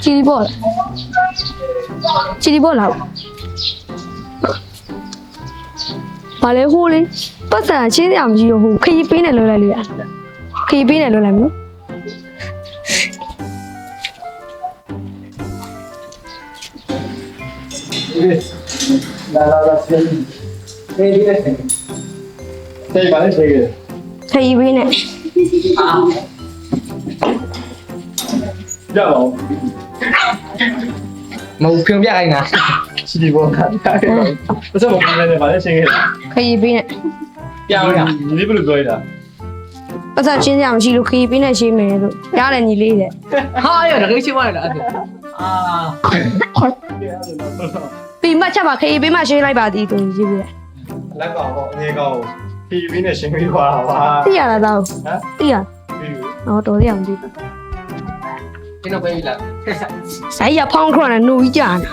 ချီလီဘောလားဘာလဲဟိုးလေးပတ်စံချင်းရမရှိတော့ဟိုခရီးပေးနေလွယ်လိုက်လေခရီးပေးနေလွယ်လိုက်မလို့လာဆေးဒီလေဆေးပါလေဆေးခရီးပေးနေကြောက်မဟုတ်ပြုံးပြခိုင်းတာ စီဒီဘောခါတာဘယ်စမမလဲပါလေဆေးခရီးပေးနေ ပြောင်းရ ဒီဘယ်လိုပြောရတာ ပတ်စံချင်းရမရှိလို့ခရီးပေးနေရှင်းမယ်လို့ရတယ်ညီလေးတဲ့ ဟာရတကယ်ရှိပါလားအဲ့ဒါအာ ပြီးမှချက်ပါခရီးပေးမှရှင်းလိုက်ပါသည်သူကြီးပြည့် လက်ကောင်ပေါ့အနေကောင်ဖြီးပြီးနဲ့ရှင်းပြီးသွားတာပါ သိရလားတော့ ဟမ် သိရဟောတော်ရအောင်ဒီ ကျွန်တော်ပဲလာ ဆိုင်ရဖောင်းခရနဲ့နှုတ်ကြီးကြာနေ